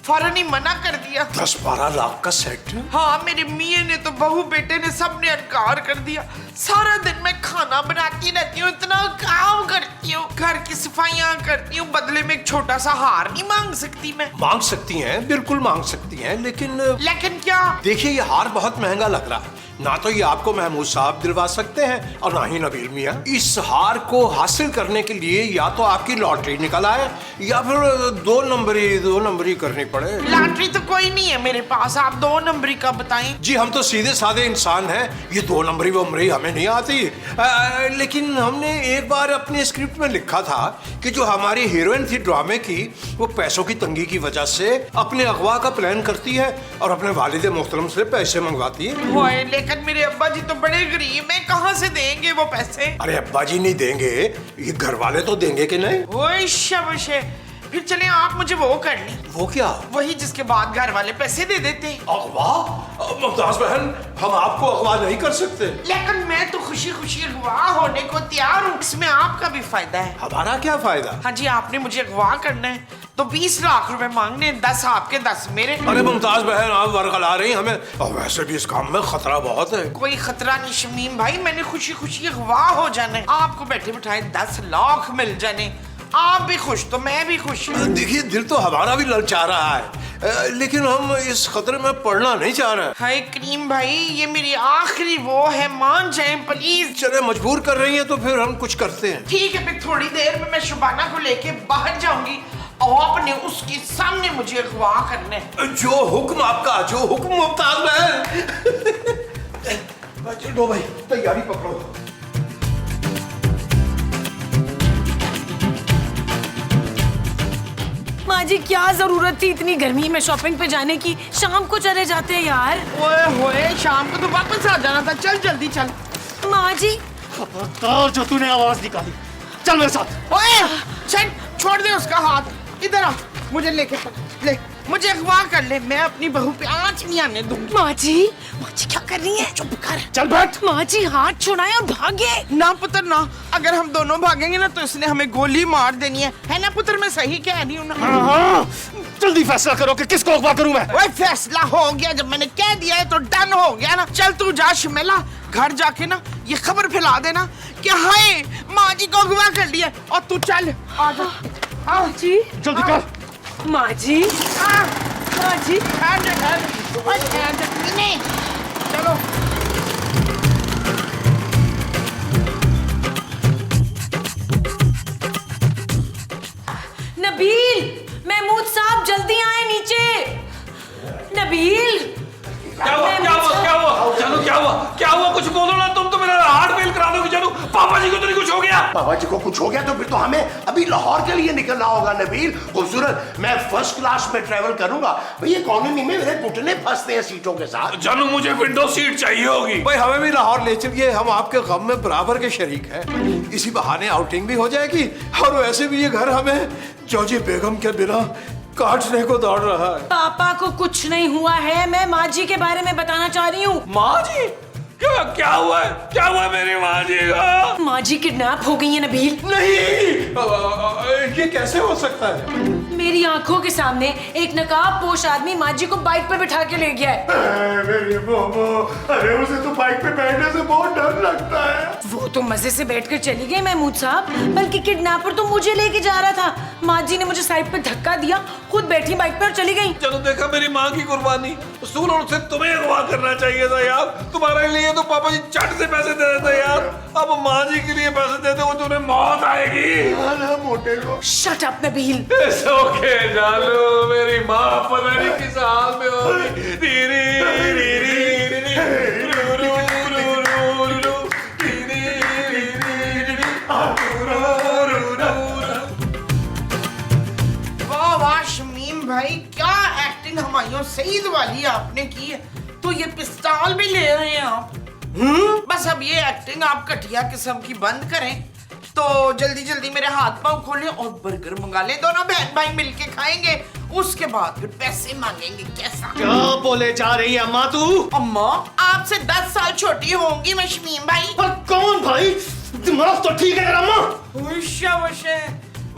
फौरन ही मना कर दिया। 10-12 लाख का सेट? हाँ, मेरे मियाँ ने तो बहू बेटे ने सबने इनकार कर दिया। सारा दिन मैं खाना बनाती रहती हूँ, इतना काम करती हूँ, घर की सफाइयाँ करती हूँ, बदले में एक छोटा सा हार नहीं मांग सकती मैं? मांग सकती हैं, बिल्कुल मांग सकती हैं, लेकिन क्या? देखिए, ये हार बहुत महंगा लग रहा है, ना तो ये आपको महमूद साहब दिलवा सकते हैं और ना ही नबील मियाँ। इस हार को हासिल करने के लिए या तो आपकी लॉटरी निकल आए या फिर दो नंबरी करनी पड़े। लॉटरी तो कोई नहीं है मेरे पास, आप 2 नंबरी का बताएं। जी, हम तो सीधे साधे इंसान हैं, ये 2 नंबरी वो नंबरी हमें नहीं आती। लेकिन हमने एक बार अपने स्क्रिप्ट में लिखा था कि जो हमारी हीरोइन थी ड्रामे की, वो पैसों की तंगी की वजह से अपने अगवा का प्लान करती है और अपने वालिद मोहतरम से पैसे मंगवाती है। लेकिन मेरे अब्बा जी तो बड़े गरीब हैं, कहाँ से देंगे वो पैसे? अरे अब्बा जी नहीं देंगे, ये घर वाले तो देंगे कि नहीं? ओए शाबाश, फिर चले आप मुझे वो कर लें। वो क्या? वही जिसके बाद घर वाले पैसे दे देते। अगवा? मुमताज बहन, हम आपको अगवा नहीं कर सकते। लेकिन मैं तो खुशी खुशी अगवा होने को तैयार हूँ, इसमें आपका भी फायदा है। हमारा क्या फायदा? हाँ जी, आपने मुझे अगवा करना है तो 20 लाख रुपए मांगने, 10 आपके 10 मेरे। अरे मुमताज बहन, आप वर्गला रही हमें, और वैसे भी इस काम में खतरा बहुत है। कोई खतरा नहीं शमीम भाई, मैंने खुशी खुशी अगवा हो जाना है, आपको बैठे बिठाए 10 लाख मिल जाने, आप भी खुश तो मैं भी खुश। देखिए, दिल तो हमारा भी ललचा रहा है, लेकिन हम इस खतरे में पड़ना नहीं चाह रहे। हाय करीम भाई, ये मेरी आखिरी वो है, मान जाएं प्लीज। चले, मजबूर कर रही हैं तो फिर हम कुछ करते हैं। ठीक है, फिर थोड़ी देर में मैं शुबाना को लेके बाहर जाऊंगी और आपने उसके सामने मुझे अगवा करना है। जो हुक्म आपका, जो हुक्म मुमताज बहन। चलो भाई, तैयारी पकड़ो। माँ जी, क्या जरूरत थी इतनी गर्मी में शॉपिंग पे जाने की? शाम को चले जाते हैं यार। ओए होए, शाम को तो वापस आ जाना था, चल जल्दी चल। माँ जी, खबरदार जो तूने आवाज निकाली, चल मेरे साथ। ओए, चल छोड़ दे उसका हाथ, इधर आ, मुझे लेके चल, ले मुझे अगवा कर ले, मैं अपनी बहू पे आंच नहीं आने दूंगी। माँ जी क्या कर रही है? चुप कर। चल बैठ। माँ जी, हाथ छुड़ाए और भागे। ना पुत्र ना, अगर हम दोनों भागेंगे ना तो इसने हमें गोली मार देनी है ना पुत्र? मैं सही कह रही हूँ ना? हाँ, जल्दी फैसला करो कि किसको अगवा करूँ मैं। वही फैसला हो गया, जब मैंने कह दिया है तो डन हो गया ना। चल तू जा शमेला, घर जाके ना ये खबर फैला देना कि हाय माँ जी को अगवा कर लिया, और तू चल आ जा। माँ जी, जल्दी कर। माँ जी, माँ जी, चलो। नबील, महमूद साहब जल्दी आए नीचे। नबील, क्या हुआ? जानू क्या हुआ? कुछ बोलो ना, तुम तो मेरा हार्ट फेल करा दोगे जानू। पापा जी को तो नहीं कुछ हो गया? पापा जी को कुछ हो गया तो फिर तो हमें अभी लाहौर के लिए निकलना होगा नबील। खूबसूरत, मैं फर्स्ट क्लास में ट्रेवल करूंगा भाई, इकोनॉमी में मेरे घुटने फंसते हैं सीटों के साथ। जानू मुझे विंडो सीट चाहिए होगी। भाई हमें भी लाहौर ले चलिए, हम आपके गम में बराबर के शरीक हैं। इसी बहाने आउटिंग भी हो जाएगी और वैसे भी ये घर हमें जॉजी बेगम के बिना काटने को दौड़ रहा है। पापा को कुछ नहीं हुआ है, मैं माँ जी के बारे में बताना चाह रही हूँ। माँ जी? क्या हुआ है? क्या हुआ है मेरी माँ जी को? माँ जी किडनैप हो गई है नबील। नहीं, ये कैसे हो सकता है? मेरी आंखों के सामने एक नकाब पोश आदमी माँ जी को बाइक पे बिठा के ले गया है। मेरी मोमो, अरे उसे तो बाइक पे बैठने से बहुत डर लगता है। वो तो मजे से बैठकर चली गई महमूद साहब, बल्कि किडनैपर तो मुझे लेके जा रहा था। माँ जी ने मुझे साइड पे धक्का दिया, खुद बैठी बाइक पे और चली गई। चलो देखा मेरी माँ की कुर्बानी। उसूल और उसे तुम्हें अगवा करना चाहिए था यार। तुम्हारे लिए तो पापा जी चट से पैसे दे देते यार। अब माँ जी के लिए पैसे देते हो तो उन्हें मौत आएगी। मोटे को शट अप नबील। ओके जानो, मेरी माँ पता नहीं किस हाल में होगी। रीरी रीरी रीरी रू रू रू रू रू रीरी रीरी रीरी रू रू रू। वाह वाह शमीम भाई, क्या एक्टिंग हमायूं सईद वाली आपने की है। तो ये पिस्तौल भी ले रहे हैं आप? बस अब ये एक्टिंग आप घटिया किस्म की बंद करें तो जल्दी जल्दी मेरे हाथ पांव खोलें और बर्गर मंगा लें, दोनों बहन भाई मिलके खाएंगे, उसके बाद फिर पैसे मांगेंगे। कैसा? क्या बोले जा रही है अम्मा तू? अम्मा आपसे 10 साल छोटी होंगी मैं शमीम भाई। पर कौन भाई? दिमाग तो ठीक है तेरा अम्मा।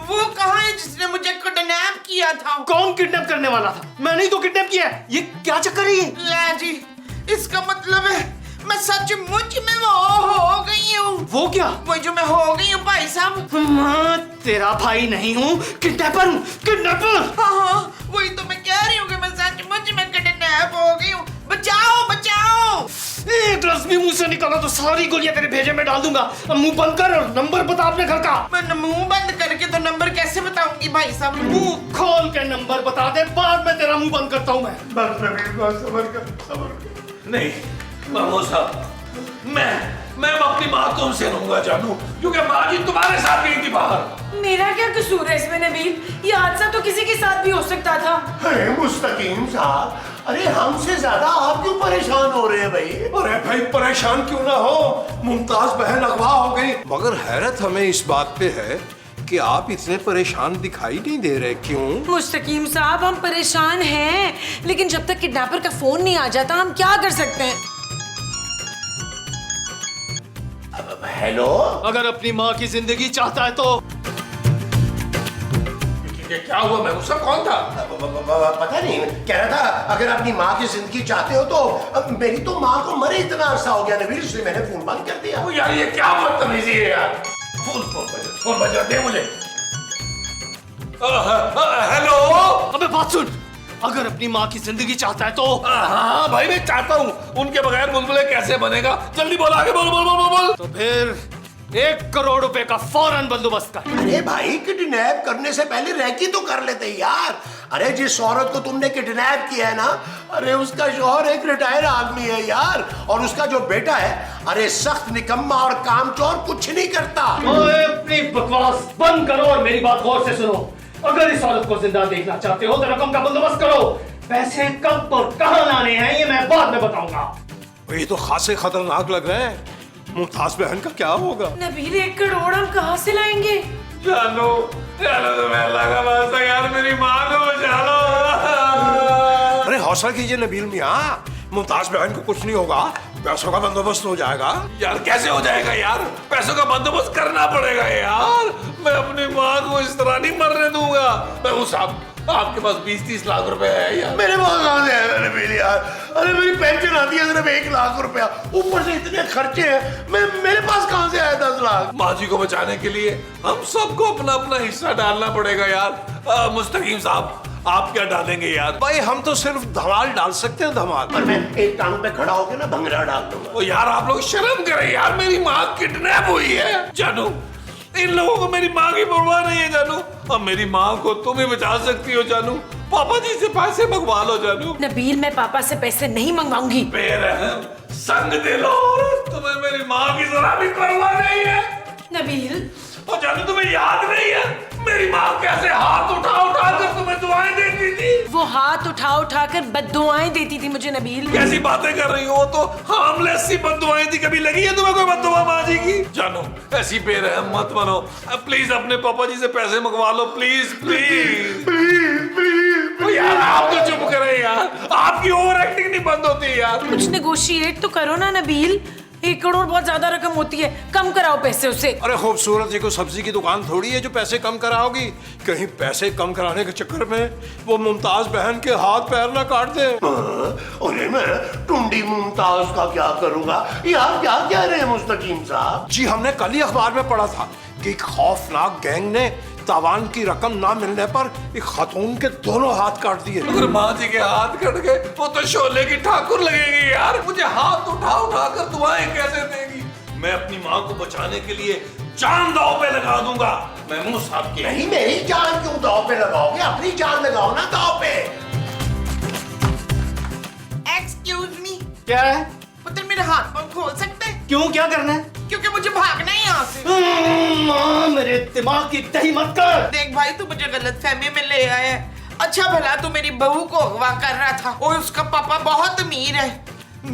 वो कहाँ है जिसने मुझे किडनैप किया था? कौन किडनैप करने वाला था? मैंने ही तो किडनैप किया है। ये क्या चक्कर है ये? ले जी, इसका मतलब है मैं सचमुच में वो हो गई हूँ। वो क्या? वो जो मैं हो गई हूँ भाई साहब। मैं तेरा भाई नहीं हूँ, किडनैपर हूँ, किडनैपर। हाँ, वही तो मैं कह रही हूँ कि मैं सचमुच में किडनैप हो गई हूँ। बचाओ बचाओ। एक लफ्ज़ भी मुंह से निकाला तो सारी गोलियां तेरे भेजे में डाल दूंगा। अब मुंह बंद कर और नंबर बता अपने घर का। मैं मुंह बंद करके तो नंबर कैसे बताऊंगी भाई साहब? मुंह खोल के नंबर बता दे, बाद में तेरा मुंह बंद करता हूँ मैं। नहीं मामू साहब, मैं अपनी माँ तुमसे लूंगा जानू, क्योंकि माँ जी तुम्हारे साथ गई थी बाहर। मेरा क्या कसूर है इसमें नबील? ये हादसा तो किसी के साथ भी हो सकता था। अरे मुस्तकीम साहब, अरे हमसे ज्यादा आप क्यों परेशान हो रहे हैं भाई? अरे भाई परेशान क्यों ना हो, मुमताज बहन अगवा हो गई। मगर हैरत हमें इस बात पे है कि आप इतने परेशान दिखाई नहीं दे रहे, क्यों? मुस्तकीम साहब हम परेशान हैं, लेकिन जब तक किडनैपर का फोन नहीं आ जाता हम क्या कर सकते हैं? हेलो, अगर अपनी माँ की जिंदगी चाहता है तो क्या हुआ? मैं उसका कौन था? पता नहीं, कह रहा था अगर अपनी माँ की जिंदगी चाहते हो तो अब मेरी तो माँ को मरे इतना अरसा हो गया नबील, इसलिए मैंने फोन बंद कर दिया। यार ये क्या बदतमीजी है यार। फोन बजा दे मुझे। हेलो। अबे बात सुन, अगर अपनी माँ की जिंदगी चाहता है तो। हाँ भाई मैं चाहता हूँ, उनके बगैर बुलबुले कैसे बनेगा? जल्दी बोल, आगे बोल बोल बोल बोल। तो फिर 1 करोड़ रुपए का फौरन बंदोबस्त कर। अरे भाई किडनैप करने से पहले रैकी तो कर लेते यार। अरे जिस औरत को तुमने किडनैप किया है ना, अरे उसका शौहर एक रिटायर आदमी है यार, और उसका जो बेटा है अरे सख्त निकम्मा और कामचोर, कुछ नहीं करता। ओए अपनी बकवास बंद करो और मेरी बात गौर से सुनो। अगर इस औरत को जिंदा देखना चाहते हो तो रकम का बंदोबस्त करो। पैसे कब और कहाँ लाने हैं ये मैं बाद में बताऊंगा। ये तो खासे खतरनाक लग रहे हैं। मुमताज बहन का क्या होगा? नबील 1 करोड़ हम कहाँ से लाएंगे? जानो तो मैं लगा वास्ता यार, मेरी माँ को बचा लो। अरे हौसला कीजिए नबील मियाँ, मुमताज बहन को कुछ नहीं होगा, पैसों का बंदोबस्त हो जाएगा। यार कैसे हो जाएगा यार? पैसों का बंदोबस्त करना पड़ेगा यार। मैं अपनी माँ को इस तरह नहीं मरने दूंगा। मैं उस आपके पास 20-30 लाख रुपए है यार? मेरे पास कहाँ से है नबील यार? अरे मेरी पेंशन आती है सिर्फ 1 लाख रुपया, ऊपर से इतने खर्चे हैं, मेरे पास कहाँ से आया 10 लाख? माँ जी को बचाने के लिए हम सबको अपना अपना हिस्सा डालना पड़ेगा यार। मुस्तकीम साहब आप क्या डालेंगे यार? भाई हम तो सिर्फ धमाल डाल सकते हैं, धमाल। और मैं एक टांग पे खड़ा होकर ना भंगड़ा डाल दूंगा। ओ यार आप लोग शर्म करें यार, मेरी माँ किडनैप हुई है जानू। इन लोगों को मेरी माँ की परवाह नहीं है जानू। अब मेरी माँ को तुम ही बचा सकती हो जानू। पापा जी से पैसे मंगवा लो जानू। नबील मैं पापा से पैसे नहीं मंगवाऊंगी। बेरहम संग दिल औरत, तुम्हें मेरी माँ की जरा भी परवाह नहीं है। नबील, और जानू तुम्हें याद नहीं है मेरी माँ कैसे हाथ उठा उठा कर तुम्हें दुआएं देती थी? वो हाथ उठा उठा कर बद्दुआएं देती थी मुझे नबील। कैसी बातें कर रही हो? वो तो हार्मलेस सी बद्दुआएं थी। कभी लगी है तुम्हें कोई बद्दुआ माँ जी की? जानो ऐसी बेरहम मत बनो। प्लीज अपने पापा जी से पैसे मंगवा लो, प्लीज प्लीज प्लीज। यार आप तो चुप करें यार, आपकी ओवर एक्टिंग नहीं बंद होती यार। कुछ नेगोशिएट तो करो ना नबील। 1 करोड़ बहुत ज्यादा रकम होती है, कम कराओ पैसे उसे। अरे खूबसूरत जी को सब्जी की दुकान थोड़ी है जो पैसे कम कराओगी। कहीं पैसे कम कराने के चक्कर में वो मुमताज बहन के हाथ पैर ना काट दे। अरे मैं टुंडी मुमताज का क्या करूंगा? यार क्या कह रहे हैं मुस्तकीम साहब? जी हमने कल ही अखबार में पढ़ा था कि एक खौफनाक गैंग ने तावान की रकम ना मिलने पर एक खातून के दोनों हाथ काट दिए। अगर माँ जी के हाथ कट गए वो तो शोले की ठाकुर लगेगी यार। मुझे हाथ उठा उठा कर दुआएं कैसे देगी? मैं अपनी माँ को बचाने के लिए जान दांव पे लगा दूंगा। महमूद साहब की नहीं, मेरी जान क्यों दांव पे लगाओगे? अपनी जान लगाओ ना दांव पे। एक्सक्यूज मी, क्या है? पुत्र मेरे हाथ पांव खोल सकते हैं? क्यों, क्या करना है? क्योंकि मुझे भागना है यहाँ से। माँ, मेरे दिमाग की दही मत कर। देख भाई, तू मुझे गलत फहमी में ले आया है। अच्छा भला तू मेरी बहू को अगवा कर रहा था और उसका पापा बहुत अमीर है।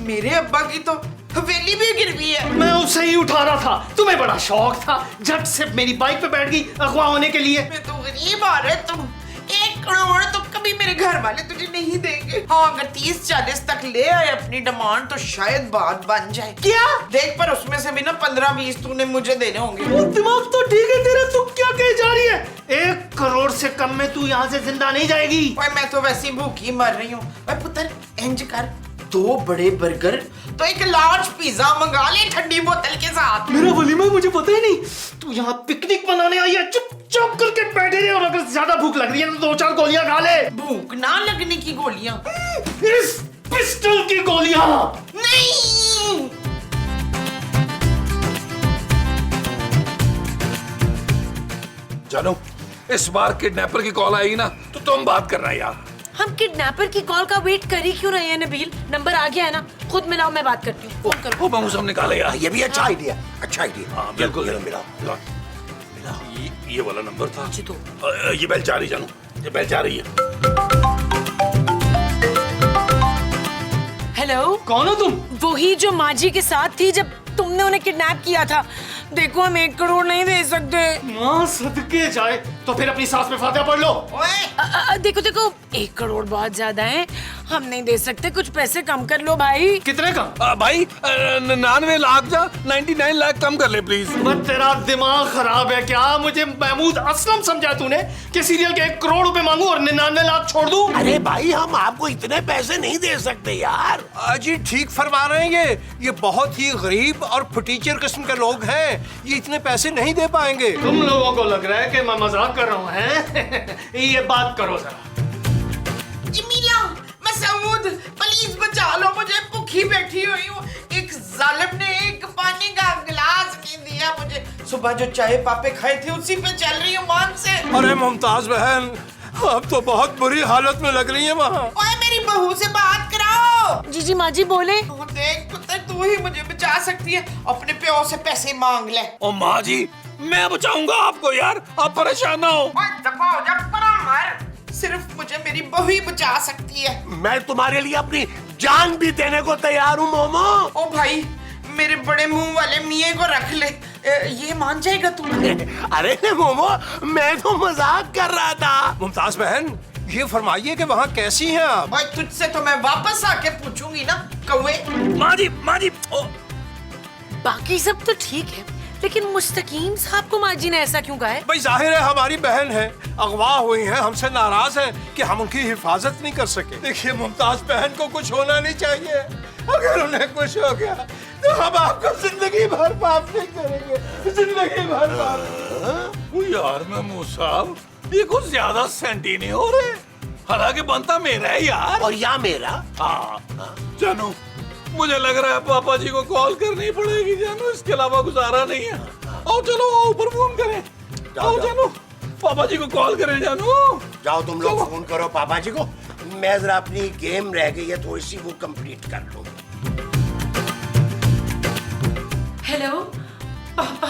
मेरे अब्बा की तो हवेली भी गिरवी है। मैं उसे ही उठा रहा था, तुम्हें बड़ा शौक था, झट से मेरी बाइक पे बैठ गई अगवा होने के लिए। मैं तो गरीब आ रहा है, तुम 1 करोड़ तो कभी मेरे घर वाले तुझे नहीं देंगे। हाँ, अगर 30-40 तक ले आए अपनी डिमांड तो शायद बात बन जाए। क्या? देख, पर उसमें से भी ना 15-20 तूने मुझे देने होंगे। वो दिमाग तो ठीक है तेरा, तू क्या कह जा रही है? 1 करोड़ से कम में तू यहाँ से जिंदा नहीं जाएगी। ओए, मैं तो वैसे ही भूखी मर रही हूँ। ओए पुत्र, इंज कर, 2 बड़े बर्गर तो 1 लार्ज पिज्जा मंगा ले ठंडी बोतल के साथ। मेरा वलीमा मुझे पता ही नहीं। तू यहाँ पिकनिक मनाने आई है, चुपचाप करके बैठे रहे, और अगर ज्यादा भूख लग रही है तो 2-4 गोलियां खा ले। भूख ना लगने की गोलियां? इस पिस्टल की गोलियां। नहीं। जानो इस बार किडनैपर की कॉल आएगी ना तो तुम बात करना यार। हम किडनैपर की कॉल का वेट कर ही क्यों रहे हैं नबील? नंबर आ गया है ना, खुद मिलाओ, मैं बात करती हूँ। फोन करो। वो महमूद साहब निकाले यार। ये भी अच्छा आइडिया, अच्छा आइडिया। हाँ बिल्कुल। मिला ये वाला नंबर था। जी तो ये बेल जा रही, जानू ये बेल जा रही है। हेलो, कौन हो तुम? वही जो माँ जी के साथ थी जब तुमने उन्हें किडनैप किया था। देखो हम 1 करोड़ नहीं दे सकते। माँ सदके जाए, तो फिर अपनी सास पे फातिहा पढ़ लो। ओए, देखो देखो, 1 करोड़ बहुत ज्यादा है, हम नहीं दे सकते, कुछ पैसे कम कर लो भाई। कितने कम? भाई 99 लाख जा, 99 लाख कम कर ले प्लीज। बस तेरा दिमाग खराब है क्या? मुझे महमूद असलम समझा तूने कि सीरियल के 1 करोड़ रुपए मांगू और 99 लाख छोड़ दूं? अरे भाई, हम आपको इतने पैसे नहीं दे सकते यार। जी ठीक फरमा रहे हैं। ये बहुत ही गरीब और फटीचर किस्म के लोग हैं, ये इतने पैसे नहीं दे पाएंगे। तुम लोगों को लग रहा है कि मैं मजाक कर रहा हूँ, हैं? ये बात करो जरा। जमीला, मसूद, प्लीज बचा लो मुझे, भूखी बैठी हुई हूँ। एक जालिम ने 1 पानी का गिलास नहीं दिया मुझे। सुबह जो चाय पापे खाए थे उसी पे चल रही हूँ मान से। अरे मुमताज बहन, अब तो बहुत बुरी हालत में लग रही है वहाँ। ओए, मेरी बहू से बात कराओ। जी माँ जी बोले। तू देख पुत्र, तू ही मुझे बचा सकती है, अपने प्यो से पैसे मांग ले। ओ माँ जी, मैं बचाऊंगा आपको यार, आप परेशान ना हो। ओए दफा हो जा, परा मर। सिर्फ मुझे मेरी बहू ही बचा सकती है। मैं तुम्हारे लिए अपनी जान भी देने को तैयार हूँ मोमो। ओ भाई, मेरे बड़े मुंह वाले मियाँ को रख ले, ये मान जाएगा तू? अरे मोमो, मैं तो मजाक कर रहा था। मुमताज बहन, ये फरमाइए कि वहाँ कैसी हैं आप? भाई तुझसे तो मैं वापस आके पूछूंगी ना कौवे। माँ जी ओ। बाकी सब तो ठीक है, लेकिन मुस्तकीम साहब को माँ जी ने ऐसा क्यों कहा है? भाई जाहिर है हमारी बहन है, अगवा हुई हैं, हमसे नाराज हैं कि हम उनकी हिफाजत नहीं कर सके। देखिए मुमताज बहन को कुछ होना नहीं चाहिए, अगर उन्हें कुछ हो गया तो हम आपको जिंदगी भर माफ नहीं करेंगे, जिंदगी भर माफ। ओ यार महमूद साहब, ये कुछ ज्यादा सेंटी नहीं हो रहे, हालांकि बनता मेरा है यार। और या मेरा। हाँ जानू, मुझे लग रहा है पापा जी को कॉल करनी पड़ेगी जानू, इसके अलावा गुजारा नहीं है। आओ चलो, आओ ऊपर फोन करें। आओ जानू, पापा जी को कॉल करें जानू। जाओ तुम लोग फोन करो पापा जी को, मैं जरा अपनी गेम रह गई है थोड़ी सी, वो कंप्लीट कर लूं। हेलो पापा,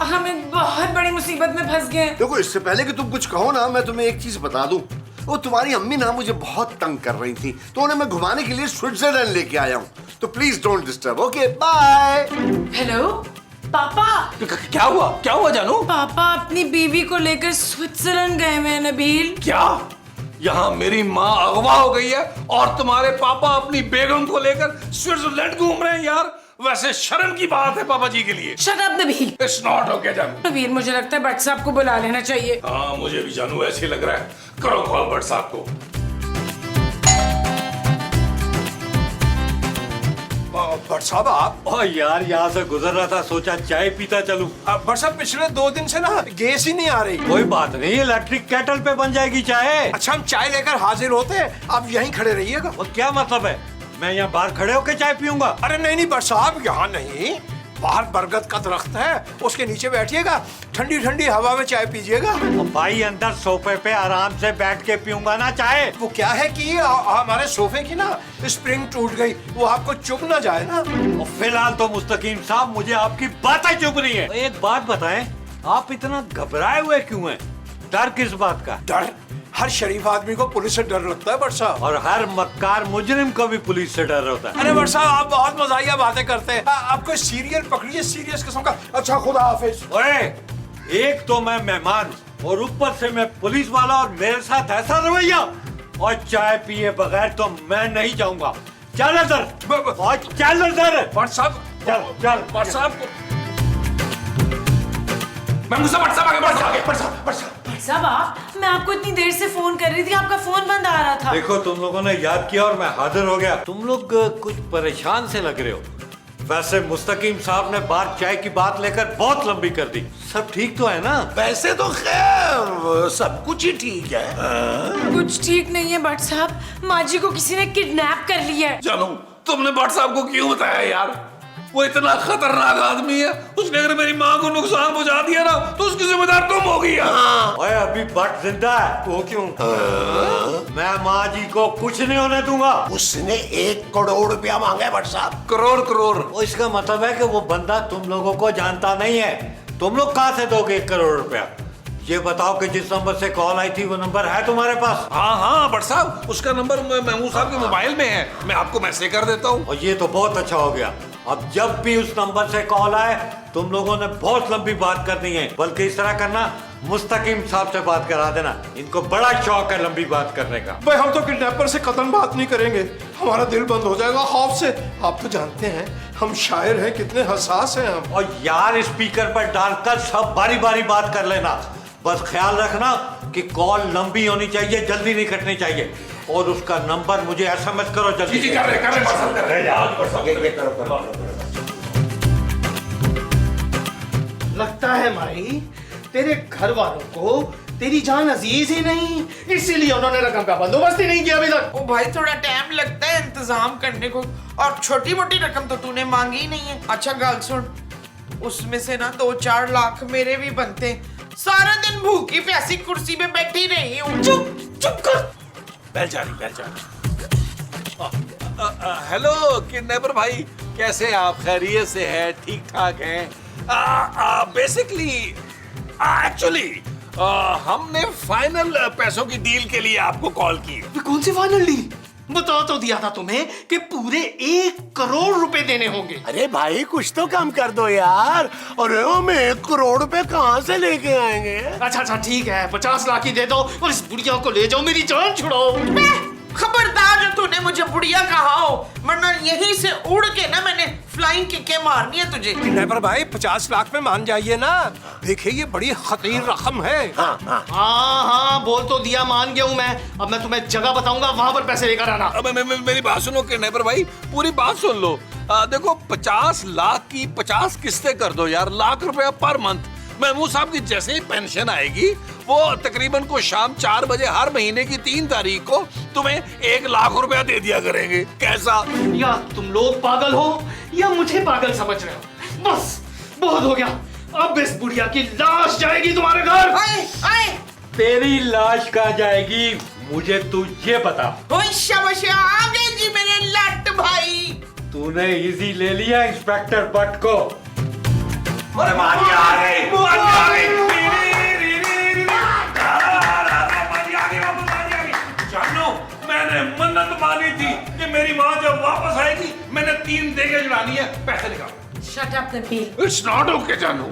हम एक बहुत बड़ी मुसीबत में फंस गए हैं। देखो, इससे पहले कि तुम कुछ कहो ना, मैं तुम्हें एक चीज बता दूं। वो तुम्हारी अम्मी ना मुझे बहुत तंग कर रही थी, तो उन्हें मैं घुमाने के लिए स्विट्जरलैंड लेके आया हूँ। तो please don't disturb. Okay, bye. Hello पापा। क्या हुआ जानू? पापा अपनी बीवी को लेकर स्विट्जरलैंड गए हुए हैं नबील। क्या? यहाँ मेरी माँ अगवा हो गई है और तुम्हारे पापा अपनी बेगम को लेकर स्विट्जरलैंड घूम रहे हैं यार। वैसे शर्म की बात है पापा जी के लिए। Shut up Nabeel. It's not okay जानू। नबील, मुझे लगता है भट्ट साहब को बुला लेना चाहिए। हाँ, मुझे भी जानू ऐसे ही लग रहा है। करो कॉल भट्ट साहब को। भट्ट साहब, आप? ओ यार, यहाँ से गुजर रहा था, सोचा चाय पीता चलूं। भट्ट साहब, पिछले 2 दिन से ना गैस ही नहीं आ रही। कोई बात नहीं, इलेक्ट्रिक केटल पे बन जाएगी चाय। अच्छा, हम चाय लेकर हाजिर होते हैं, आप यहीं खड़े रहिएगा। और क्या मतलब है, मैं यहाँ बाहर खड़े होकर चाय पीऊंगा? अरे नहीं भट्ट साहब, यहाँ नहीं, बाहर बरगद का दरख्त है, उसके नीचे बैठिएगा, ठंडी ठंडी हवा में चाय पीजिएगा। और भाई, अंदर सोफे पे आराम से बैठ के पीऊंगा ना चाय। वो क्या है कि हमारे सोफे की ना स्प्रिंग टूट गई, वो आपको चुभ ना जाए ना। और फिलहाल तो मुस्तकीम साहब, मुझे आपकी बातें चुभ रही है। एक बात बताएं, आप इतना घबराए हुए क्यों हैं? डर किस बात का? डर? हर शरीफ आदमी को पुलिस से डर लगता है भट्ट साहब। और हर मक्कार मुजरिम को भी पुलिस से डर होता है। अरे भट्ट साहब, आप बहुत मजाकिया बातें करते हैं। आप कोई सीरियल पकड़िए, सीरियस किस्म का। अच्छा, खुदा हाफिज। ओए, एक तो मैं मेहमान और ऊपर से मैं पुलिस वाला, और मेरे साथ ऐसा रवैया। और चाय पिए बगैर तो मैं नहीं जाऊंगा। चल इधर, चल इधर। भट्ट साहब, चल भट्ट साहब, मैं मुझसे भट्ट साहब आगे, भट्ट साहब आगे, भट्ट साहब, भट्ट साहब। भट्ट साहब, आप, मैं आपको इतनी देर से फोन कर रही थी, आपका फोन बंद आ रहा था। देखो, तुम लोगों ने याद किया और मैं हाजिर हो गया। तुम लोग कुछ परेशान से लग रहे हो। वैसे मुस्तकीम साहब ने बाहर चाय की बात लेकर बहुत लंबी कर दी। सब ठीक तो है ना? वैसे तो खैर सब कुछ ही ठीक है। कुछ ठीक नहीं है भट्ट साहब, माँ जी को किसी ने किडनैप कर लिया है। जानू, तुमने भट्ट साहब को क्यों बताया यार? वो इतना खतरनाक आदमी है, उसने अगर मेरी माँ को नुकसान पहुंचा दिया ना, तो उसकी जिम्मेदार तुम होगी। ओए, अभी भट्ट जिंदा है। वो क्यों? मैं माँ जी को कुछ नहीं होने दूंगा। उसने 1 करोड़ रुपया मांगा है भट्ट साहब। करोड़। वो इसका मतलब है कि वो बंदा तुम लोगों को जानता नहीं है। तुम लोग कहाँ से दोगे 1 करोड़ रुपया? ये बताओ कि जिस नंबर से कॉल आई थी वो नंबर है तुम्हारे पास? हाँ भट्ट साहब, उसका नंबर महमूद साहब के मोबाइल में है, मैं आपको मैसेज कर देता हूँ। और ये तो बहुत अच्छा हो गया। अब जब भी उस नंबर से कॉल आए, तुम लोगों ने बहुत लंबी बात करनी है। बल्कि इस तरह करना, मुस्तकीम साहब से बात करा देना। इनको बड़ा शौक है लंबी बात करने का। भाई, हम तो किडनैपर से कतन बात नहीं करेंगे, हमारा दिल बंद हो जाएगा खौफ से। आप तो जानते हैं हम शायर हैं, कितने हसास हैं हम। और यार, स्पीकर पर डालकर सब बारी बारी बात कर लेना। बस ख्याल रखना कि कॉल लंबी होनी चाहिए, जल्दी नहीं कटनी चाहिए। और उसका नंबर मुझे SMS करो जल्दी। जी, कर रहे भट्ट साहब, कर रहे यार, भट्ट साहब। लगता है माई, तेरे घर वालों को तेरी जान अजीज ही नहीं, इसीलिए उन्होंने रकम का बंदोबस्त ही नहीं किया अभी तक। ओ भाई, थोड़ा टाइम लगता है इंतजाम करने को, और छोटी मोटी रकम तो तूने मांगी ही नहीं है। अच्छा गाल सुन, उसमें से ना 2-4 लाख मेरे भी बनते। सारा दिन भूखी प्यासी कुर्सी में बैठी रही हूँ। चुप कर। बैल जा रही। हेलो किडनैपर भाई, कैसे हैं आप? खैरियत से हैं? ठीक ठाक हैं? बेसिकली एक्चुअली हमने फाइनल पैसों की डील के लिए आपको कॉल की। कौन सी फाइनल डील? बता तो दिया था तुम्हें कि पूरे 1 करोड़ रुपए देने होंगे। अरे भाई, कुछ तो कम कर दो यार। अरे हम 1 करोड़ रुपए कहाँ से लेके आएंगे? अच्छा ठीक है, 50 लाख ही दे दो और इस बुढ़िया को ले जाओ, मेरी जान छुड़ाओ। खबरदार जो तूने मुझे बुढ़िया कहा हो, वरना यहीं से उड़ के ना मैंने फ्लाइंग किकें मारनी है तुझे। किडनैपर भाई, 50 लाख में मान जाइए ना। देखिए, ये बड़ी खतीर रकम है। हाँ, बोल तो दिया, मान गया हूँ मैं। अब मैं तुम्हें जगह बताऊंगा, वहां पर पैसे लेकर आना। अब मेरी बात सुनो किडनैपर भाई, पूरी बात सुन लो। देखो, 50 लाख की 50 किस्तें कर दो यार, लाख रुपया पर मंथ। महमूद साहब की जैसे ही पेंशन आएगी, वो तकरीबन को शाम 4 बजे हर महीने की 3 तारीख को तुम्हें 1 लाख रुपया दे दिया करेंगे। कैसा? या तुम लोग पागल हो या मुझे पागल समझ रहे हो? बस बहुत हो गया। अब इस बुढ़िया की लाश जाएगी तुम्हारे घर। आए। तेरी लाश कहाँ जाएगी, मुझे तू ये बता। शाबाश, आ गए जी मेरे लट भाई। तूने इजी ले लिया इंस्पेक्टर भट्ट को। अरे माजी आ गई, माजी आ गई। माजी आ गई। जानो, मैंने मन्नत मानी थी कि मेरी माँ जब वापस आएगी मैंने 3 देगे जुड़ानी है। पैसे निकालो। Shut up Nabeel. It's not okay जानू।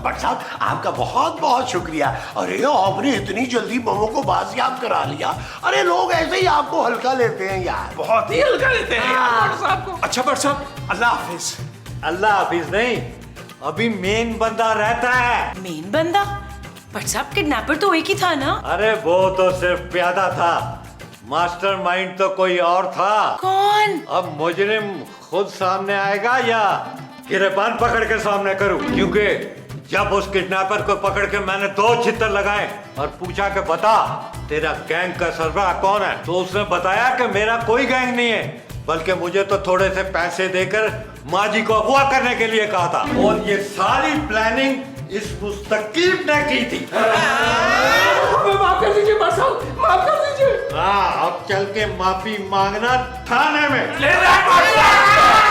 भट्ट साहब आपका बहुत बहुत शुक्रिया। अरे आपने इतनी जल्दी मोमो को बाजियाब करा लिया। अरे लोग ऐसे ही आपको हल्का लेते हैं यार, बहुत ही हल्का लेते हैं यार भट्ट साहब को। अच्छा भट्ट साहब, अल्लाह हाफिज। अल्लाह हाफिज नहीं, अभी मेन बंदा रहता है। मेन बंदा? बट साहब किडनैपर तो एक ही था ना? अरे वो तो सिर्फ प्यादा था, मास्टरमाइंड तो कोई और था। कौन? अब मुजरिम खुद सामने आएगा या गिरबान पकड़ के सामने करूं? क्योंकि जब उस किडनैपर को पकड़ के मैंने 2 छितर लगाए और पूछा कि बता तेरा गैंग का सरबराह कौन है, तो उसने बताया कि मेरा कोई गैंग नहीं है, बल्कि मुझे तो थोड़े से पैसे देकर माजी को अगवा करने के लिए कहा था। और ये सारी प्लानिंग इस मुस्तकीब ने की थी। माफ कर दीजिए भट्ट साहब, माफ कर दीजिए। हाँ, अब चल के माफी मांगना थाने में। ले रहा है भट्ट साहब।